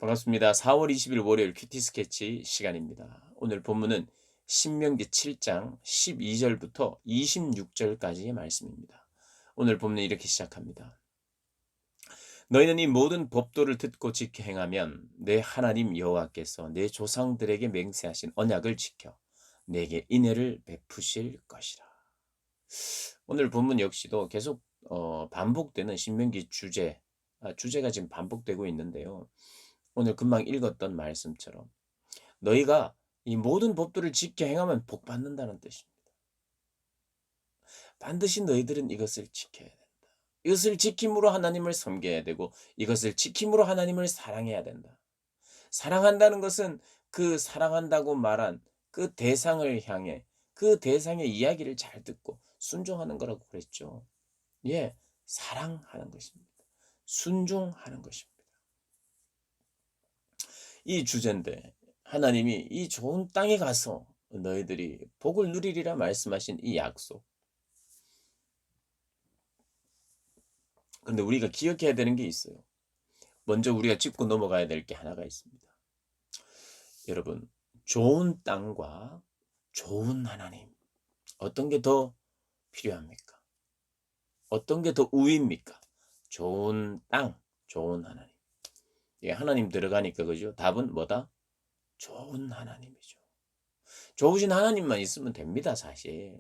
반갑습니다. 4월 20일 월요일 큐티 스케치 시간입니다. 오늘 본문은 신명기 7장 12절부터 26절까지의 말씀입니다. 오늘 본문은 이렇게 시작합니다. 너희는 이 모든 법도를 듣고 지켜 행하면 내 하나님 여호와께서 내 조상들에게 맹세하신 언약을 지켜 내게 인애를 베푸실 것이라. 오늘 본문 역시도 계속 반복되는 신명기 주제가 지금 반복되고 있는데요. 오늘 금방 읽었던 말씀처럼 너희가 이 모든 법도를 지켜 행하면 복 받는다는 뜻입니다. 반드시 너희들은 이것을 지켜야 된다. 이것을 지킴으로 하나님을 섬겨야 되고 이것을 지킴으로 하나님을 사랑해야 된다. 사랑한다는 것은 그 사랑한다고 말한 그 대상을 향해 그 대상의 이야기를 잘 듣고 순종하는 거라고 그랬죠. 예, 사랑하는 것입니다. 순종하는 것입니다. 이 주제인데 하나님이 이 좋은 땅에 가서 너희들이 복을 누리리라 말씀하신 이 약속. 그런데 우리가 기억해야 되는 게 있어요. 먼저 우리가 짚고 넘어가야 될 게 하나가 있습니다. 여러분, 좋은 땅과 좋은 하나님, 어떤 게 더 필요합니까? 어떤 게 더 우위입니까? 좋은 땅, 좋은 하나님. 예, 하나님 들어가니까 그죠? 답은 뭐다? 좋은 하나님이죠. 좋으신 하나님만 있으면 됩니다, 사실.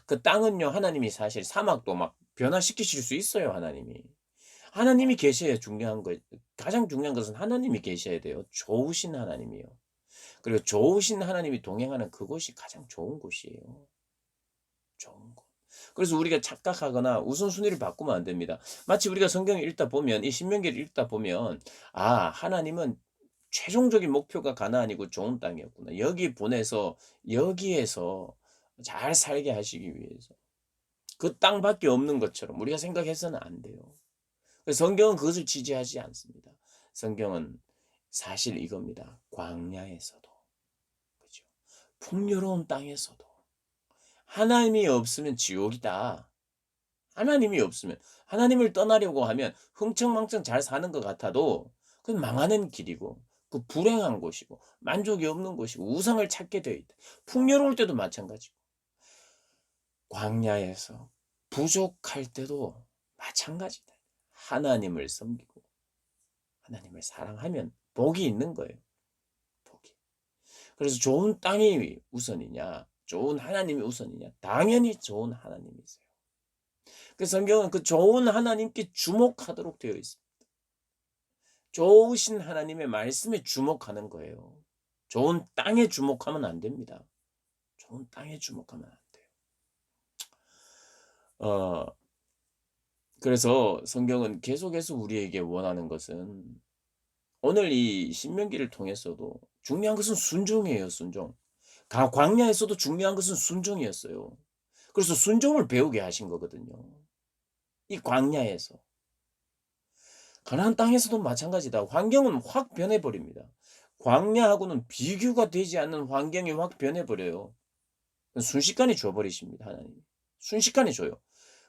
그 땅은요, 하나님이 사실 사막도 막 변화시키실 수 있어요, 하나님이. 하나님이 계셔야 중요한 거, 가장 중요한 것은 하나님이 계셔야 돼요. 좋으신 하나님이요. 그리고 좋으신 하나님이 동행하는 그곳이 가장 좋은 곳이에요. 좋은 곳. 그래서 우리가 착각하거나 우선순위를 바꾸면 안 됩니다. 마치 우리가 성경을 읽다 보면, 이 신명기를 읽다 보면, 아, 하나님은 최종적인 목표가 가나안이고 좋은 땅이었구나. 여기 보내서, 여기에서 잘 살게 하시기 위해서. 그 땅밖에 없는 것처럼 우리가 생각해서는 안 돼요. 그래서 성경은 그것을 지지하지 않습니다. 성경은 사실 이겁니다. 광야에서도, 그죠? 풍요로운 땅에서도 하나님이 없으면 지옥이다. 하나님이 없으면 하나님을 떠나려고 하면 흥청망청 잘 사는 것 같아도 그건 망하는 길이고 그 불행한 곳이고 만족이 없는 곳이고 우상을 찾게 되어 있다. 풍요로울 때도 마찬가지고 광야에서 부족할 때도 마찬가지다. 하나님을 섬기고 하나님을 사랑하면 복이 있는 거예요. 복이. 그래서 좋은 땅이 우선이냐, 좋은 하나님이 우선이냐? 당연히 좋은 하나님이세요. 그 성경은 그 좋은 하나님께 주목하도록 되어 있습니다. 좋으신 하나님의 말씀에 주목하는 거예요. 좋은 땅에 주목하면 안 됩니다. 좋은 땅에 주목하면 안 돼요. 어, 그래서 성경은 계속해서 우리에게 원하는 것은 오늘 이 신명기를 통해서도 중요한 것은 순종이에요, 순종. 광야에서도 중요한 것은 순종이었어요. 그래서 순종을 배우게 하신 거거든요. 이 광야에서. 가나안 땅에서도 마찬가지다. 환경은 확 변해버립니다. 광야하고는 비교가 되지 않는 환경이 확 변해버려요. 순식간에 줘버리십니다, 하나님이. 순식간에 줘요.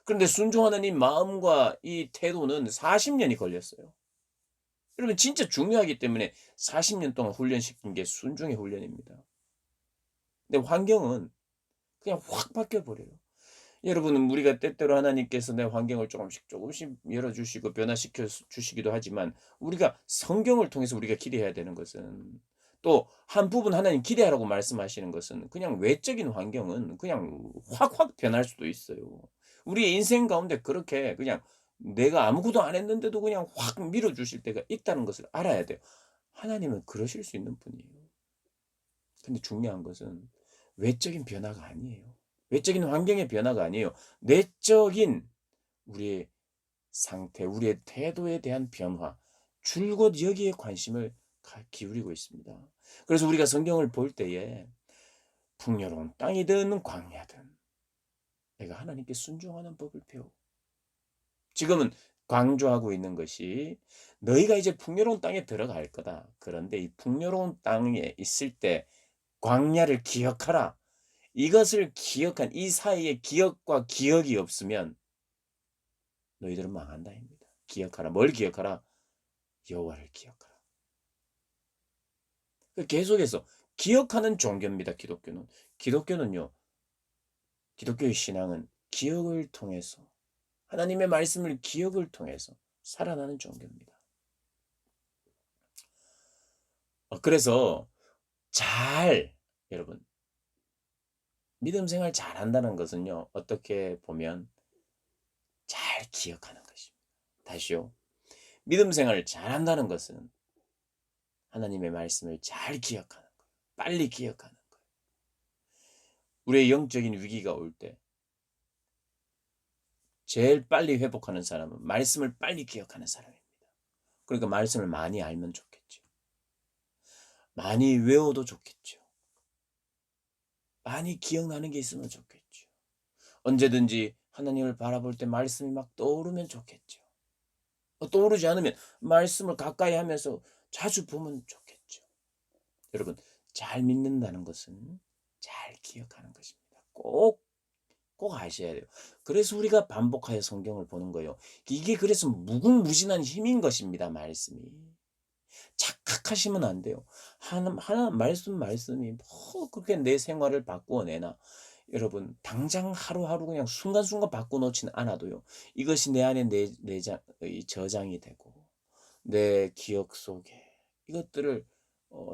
그런데 순종하는 이 마음과 이 태도는 40년이 걸렸어요. 여러분 진짜 중요하기 때문에 40년 동안 훈련시킨 게 순종의 훈련입니다. 근데 환경은 그냥 확 바뀌어 버려요. 여러분은 우리가 때때로 하나님께서 내 환경을 조금씩 조금씩 열어 주시고 변화시켜 주시기도 하지만 우리가 성경을 통해서 우리가 기대해야 되는 것은 또 한 부분 하나님 기대하라고 말씀하시는 것은 그냥 외적인 환경은 그냥 확확 변할 수도 있어요. 우리의 인생 가운데 그렇게 그냥 내가 아무것도 안 했는데도 그냥 확 밀어 주실 때가 있다는 것을 알아야 돼요. 하나님은 그러실 수 있는 분이에요. 근데 중요한 것은 외적인 변화가 아니에요. 외적인 환경의 변화가 아니에요. 내적인 우리의 상태, 우리의 태도에 대한 변화, 줄곧 여기에 관심을 기울이고 있습니다. 그래서 우리가 성경을 볼 때에 풍요로운 땅이든 광야든 내가 하나님께 순종하는 법을 배워. 지금은 강조하고 있는 것이 너희가 이제 풍요로운 땅에 들어갈 거다. 그런데 이 풍요로운 땅에 있을 때 광야를 기억하라. 이것을 기억한 이 사이에 기억과 기억이 없으면 너희들은 망한다입니다. 기억하라. 뭘 기억하라? 여호와를 기억하라. 계속해서 기억하는 종교입니다, 기독교는. 기독교는요. 기독교의 신앙은 기억을 통해서 하나님의 말씀을 기억을 통해서 살아나는 종교입니다. 그래서 여러분 믿음 생활 잘한다는 것은요. 어떻게 보면 잘 기억하는 것입니다. 다시요. 믿음 생활을 잘한다는 것은 하나님의 말씀을 잘 기억하는 거예요. 빨리 기억하는 거예요. 우리의 영적인 위기가 올 때 제일 빨리 회복하는 사람은 말씀을 빨리 기억하는 사람입니다. 그러니까 말씀을 많이 알면 좋겠죠. 많이 외워도 좋겠죠. 많이 기억나는 게 있으면 좋겠죠. 언제든지 하나님을 바라볼 때 말씀이 막 떠오르면 좋겠죠. 떠오르지 않으면 말씀을 가까이 하면서 자주 보면 좋겠죠. 여러분, 잘 믿는다는 것은 잘 기억하는 것입니다. 꼭 아셔야 돼요. 그래서 우리가 반복하여 성경을 보는 거예요. 이게 그래서 무궁무진한 힘인 것입니다, 말씀이. 착각하시면 안 돼요. 하나 말씀이 뭐 그렇게 내 생활을 바꾸어 내나. 여러분, 당장 하루하루 그냥 순간순간 바꿔 놓지는 않아도요. 이것이 내 안에 저장이 되고 내 기억 속에 이것들을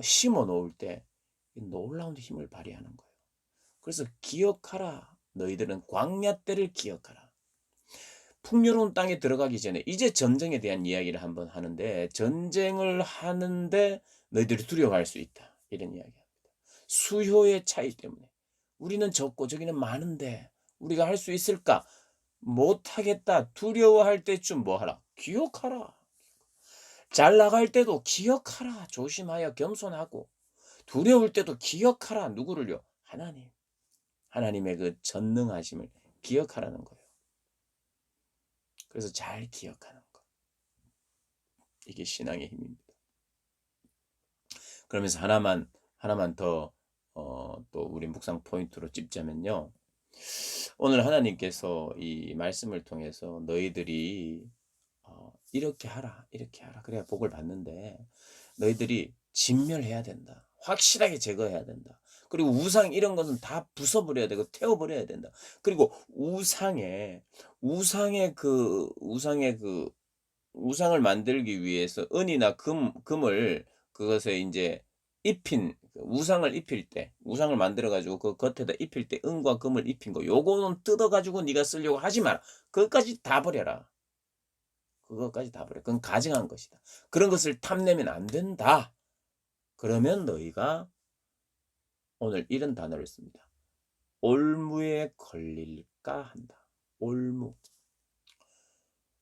심어 놓을 때 놀라운 힘을 발휘하는 거예요. 그래서 기억하라. 너희들은 광야 때를 기억하라. 풍요로운 땅에 들어가기 전에 이제 전쟁에 대한 이야기를 한번 하는데, 전쟁을 하는데 너희들이 두려워할 수 있다. 이런 이야기합니다. 수효의 차이 때문에. 우리는 적고 저기는 많은데 우리가 할 수 있을까? 못하겠다. 두려워할 때쯤 뭐 하라? 기억하라. 잘 나갈 때도 기억하라. 조심하여 겸손하고. 두려울 때도 기억하라. 누구를요? 하나님. 하나님의 그 전능하심을 기억하라는 거예요. 그래서 잘 기억하는 것. 이게 신앙의 힘입니다. 그러면서 하나만 더, 또 우리 묵상 포인트로 찝자면요. 오늘 하나님께서 이 말씀을 통해서 너희들이 이렇게 하라, 이렇게 하라. 그래야 복을 받는데, 너희들이 진멸해야 된다. 확실하게 제거해야 된다. 그리고 우상 이런 것은 다 부숴버려야 되고 태워버려야 된다. 그리고 우상을 만들기 위해서 은이나 금을 그것에 이제 우상을 입힐 때, 우상을 만들어 가지고 그 겉에다 입힐 때 은과 금을 입힌 거, 요거는 뜯어 가지고 네가 쓰려고 하지 마라. 그것까지 다 버려라. 그것까지 다 버려. 그건 가증한 것이다. 그런 것을 탐내면 안 된다. 그러면 너희가 오늘 이런 단어를 씁니다. 올무에 걸릴까 한다. 올무.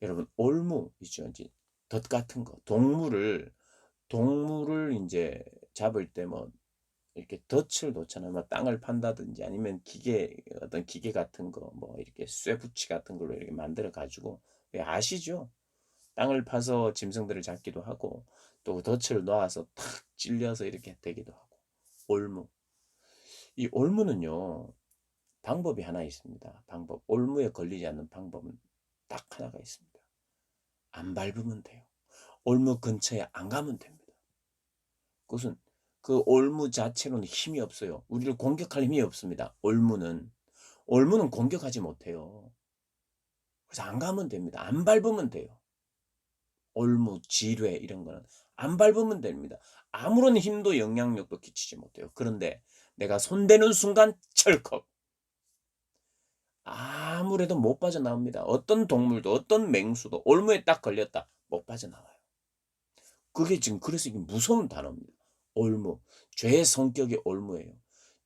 여러분, 올무 있죠. 이제 덫 같은 거. 동물을 이제 잡을 때 뭐 이렇게 덫을 놓잖아요. 뭐 땅을 판다든지 아니면 어떤 기계 같은 거, 뭐 이렇게 쇠붙이 같은 걸로 이렇게 만들어 가지고, 아시죠? 땅을 파서 짐승들을 잡기도 하고, 또 덫을 놓아서 탁 찔려서 이렇게 되기도 하고. 올무. 이 올무는요, 방법이 하나 있습니다. 올무에 걸리지 않는 방법은 딱 하나가 있습니다. 안 밟으면 돼요. 올무 근처에 안 가면 됩니다. 그것은 그 올무 자체로는 힘이 없어요. 우리를 공격할 힘이 없습니다. 올무는 공격하지 못해요. 그래서 안 가면 됩니다. 안 밟으면 돼요. 올무, 지뢰 이런 거는 안 밟으면 됩니다. 아무런 힘도 영향력도 끼치지 못해요. 그런데 내가 손대는 순간 철컥. 아무래도 못 빠져나옵니다. 어떤 동물도 어떤 맹수도 올무에 딱 걸렸다. 못 빠져나와요. 그게 지금 그래서 이게 무서운 단어입니다. 올무. 죄의 성격이 올무예요.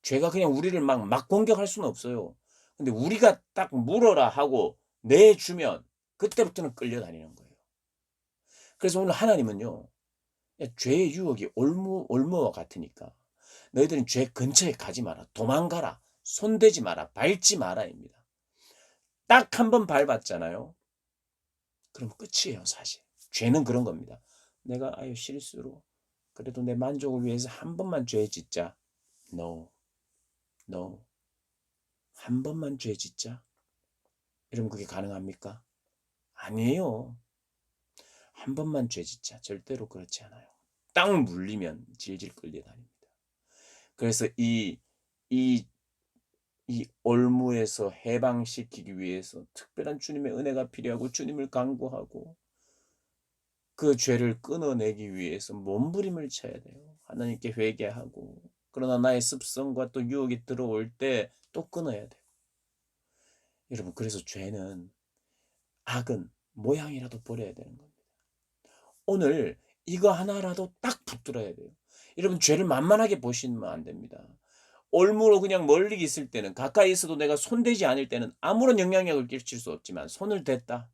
죄가 그냥 우리를 막 공격할 수는 없어요. 근데 우리가 딱 물어라 하고 내주면 그때부터는 끌려다니는 거예요. 그래서 오늘 하나님은요. 죄의 유혹이 올무와 같으니까 너희들은 죄 근처에 가지 마라. 도망가라. 손대지 마라. 밟지 마라입니다. 딱 한 번 밟았잖아요. 그럼 끝이에요, 사실. 죄는 그런 겁니다. 내가 실수로 그래도 내 만족을 위해서 한 번만 죄 짓자. No. No. 한 번만 죄 짓자. 이러면 그게 가능합니까? 아니에요. 한 번만 죄 짓자. 절대로 그렇지 않아요. 딱 물리면 질질 끌려다닙니다. 그래서 이 이 올무에서 해방시키기 위해서 특별한 주님의 은혜가 필요하고 주님을 간구하고 그 죄를 끊어내기 위해서 몸부림을 쳐야 돼요. 하나님께 회개하고. 그러나 나의 습성과 또 유혹이 들어올 때 또 끊어야 돼요. 여러분 그래서 죄는 악은 모양이라도 버려야 되는 겁니다. 오늘 이거 하나라도 딱 붙들어야 돼요. 여러분 죄를 만만하게 보시면 안 됩니다. 올무로 그냥 멀리 있을 때는 가까이 있어도 내가 손대지 않을 때는 아무런 영향력을 끼칠 수 없지만 손을 댔다.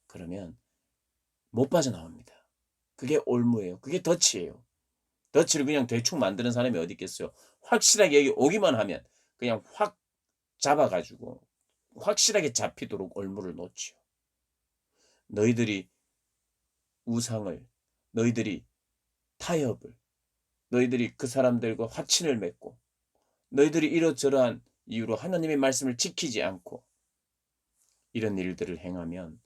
그러면 못 빠져나옵니다. 그게 올무예요. 그게 덫이에요. 덫을 그냥 대충 만드는 사람이 어디 있겠어요. 확실하게 여기 오기만 하면 그냥 확 잡아 가지고 확실하게 잡히도록 올무를 놓지요. 너희들이 우상을, 너희들이 타협을, 너희들이 그 사람들과 화친을 맺고 너희들이 이러저러한 이유로 하나님의 말씀을 지키지 않고 이런 일들을 행하면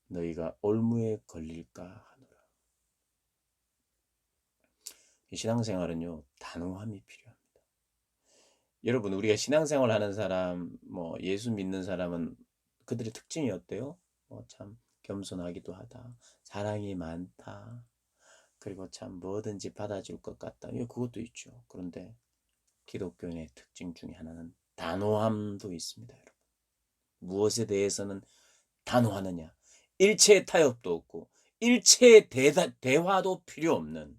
너희가 올무에 걸릴까 하노라. 신앙생활은요, 단호함이 필요합니다. 여러분, 우리가 신앙생활하는 사람, 뭐 예수 믿는 사람은 그들의 특징이 어때요? 참 겸손하기도 하다, 사랑이 많다, 그리고 참 뭐든지 받아줄 것 같다. 그것도 있죠. 그런데 기독교인의 특징 중에 하나는 단호함도 있습니다, 여러분. 무엇에 대해서는 단호하느냐? 일체의 타협도 없고 일체의 대화도 필요 없는,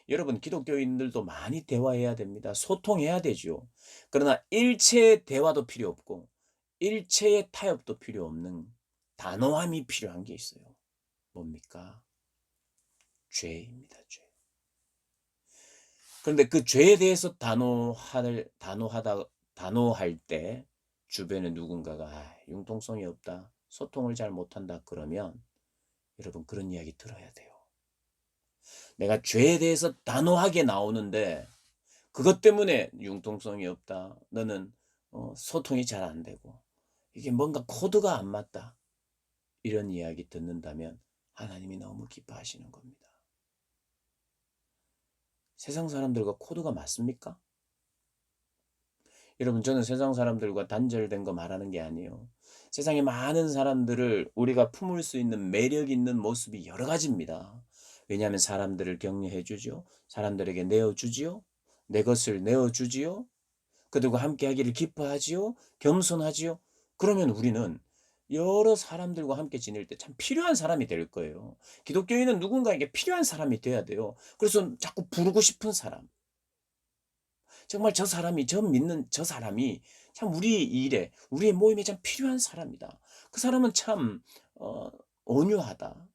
여러분 기독교인들도 많이 대화해야 됩니다. 소통해야 되죠. 그러나 일체의 대화도 필요 없고 일체의 타협도 필요 없는 단호함이 필요한 게 있어요. 뭡니까? 죄입니다. 죄. 그런데 그 죄에 대해서 단호할 때 주변에 누군가가 융통성이 없다, 소통을 잘 못한다 그러면 여러분 그런 이야기 들어야 돼요. 내가 죄에 대해서 단호하게 나오는데 그것 때문에 융통성이 없다, 너는 소통이 잘 안 되고 이게 뭔가 코드가 안 맞다, 이런 이야기 듣는다면 하나님이 너무 기뻐하시는 겁니다. 세상 사람들과 코드가 맞습니까? 여러분 저는 세상 사람들과 단절된 거 말하는 게 아니에요. 세상에 많은 사람들을 우리가 품을 수 있는 매력 있는 모습이 여러 가지입니다. 왜냐하면 사람들을 격려해 주지요. 사람들에게 내어주지요. 내 것을 내어주지요. 그들과 함께하기를 기뻐하지요. 겸손하지요. 그러면 우리는 여러 사람들과 함께 지낼 때 참 필요한 사람이 될 거예요. 기독교인은 누군가에게 필요한 사람이 돼야 돼요. 그래서 자꾸 부르고 싶은 사람. 정말 저 믿는 저 사람이 참 우리 일에, 우리의 모임에 참 필요한 사람이다. 그 사람은 참 온유하다.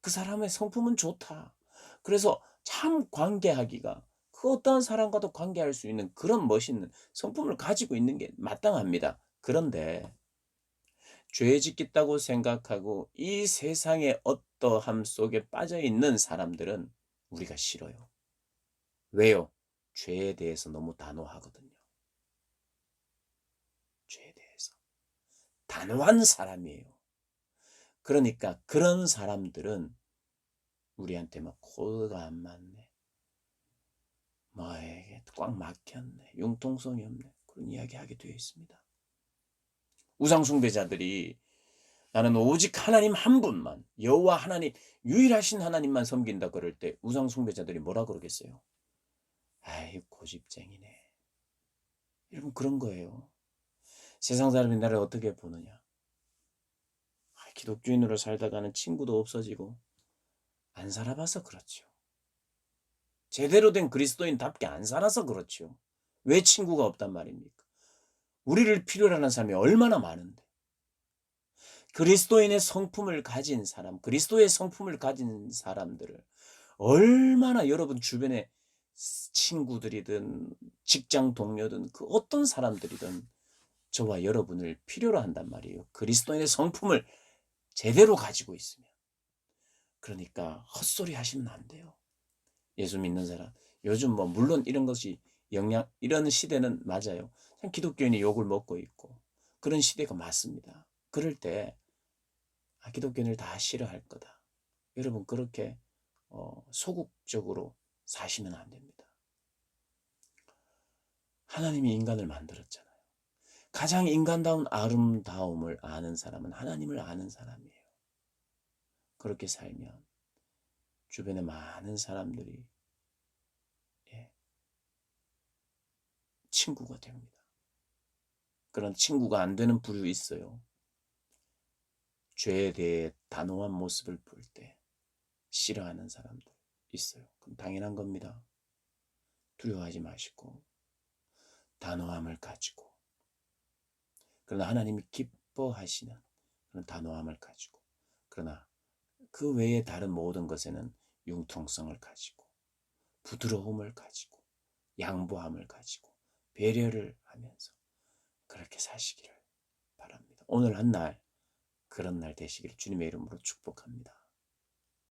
그 사람의 성품은 좋다. 그래서 참 관계하기가, 그 어떠한 사람과도 관계할 수 있는 그런 멋있는 성품을 가지고 있는 게 마땅합니다. 그런데 죄 짓겠다고 생각하고 이 세상의 어떠함 속에 빠져 있는 사람들은 우리가 싫어요. 왜요? 죄에 대해서 너무 단호하거든요. 죄에 대해서. 단호한 사람이에요. 그러니까 그런 사람들은 우리한테 막 코드가 안 맞네, 뭐에게 꽉 막혔네, 융통성이 없네, 그런 이야기 하게 되어 있습니다. 우상 숭배자들이 나는 오직 하나님 한 분만, 여호와 하나님, 유일하신 하나님만 섬긴다 그럴 때 우상 숭배자들이 뭐라 그러겠어요? 아이 고집쟁이네. 여러분 그런 거예요. 세상 사람이 나를 어떻게 보느냐? 기독교인으로 살다가는 친구도 없어지고 안 살아봐서 그렇죠. 제대로 된 그리스도인답게 안 살아서 그렇죠. 왜 친구가 없단 말입니까? 우리를 필요로 하는 사람이 얼마나 많은데. 그리스도인의 성품을 가진 사람, 그리스도의 성품을 가진 사람들을 얼마나 여러분 주변에 친구들이든 직장 동료든 그 어떤 사람들이든 저와 여러분을 필요로 한단 말이에요. 그리스도인의 성품을 제대로 가지고 있으면. 그러니까 헛소리 하시면 안 돼요. 예수 믿는 사람. 요즘 뭐 물론 이런 것이 이런 시대는 맞아요. 참 기독교인이 욕을 먹고 있고 그런 시대가 맞습니다. 그럴 때 기독교인을 다 싫어할 거다. 여러분 그렇게 소극적으로 사시면 안 됩니다. 하나님이 인간을 만들었잖아요. 가장 인간다운 아름다움을 아는 사람은 하나님을 아는 사람이에요. 그렇게 살면 주변에 많은 사람들이 예, 친구가 됩니다. 그런 친구가 안 되는 부류 있어요. 죄에 대해 단호한 모습을 볼 때 싫어하는 사람들 있어요. 그럼 당연한 겁니다. 두려워하지 마시고 단호함을 가지고, 그러나 하나님이 기뻐하시는 그런 단호함을 가지고, 그러나 그 외에 다른 모든 것에는 융통성을 가지고 부드러움을 가지고 양보함을 가지고 배려를 하면서 그렇게 사시기를 바랍니다. 오늘 한 날 그런 날 되시기를 주님의 이름으로 축복합니다.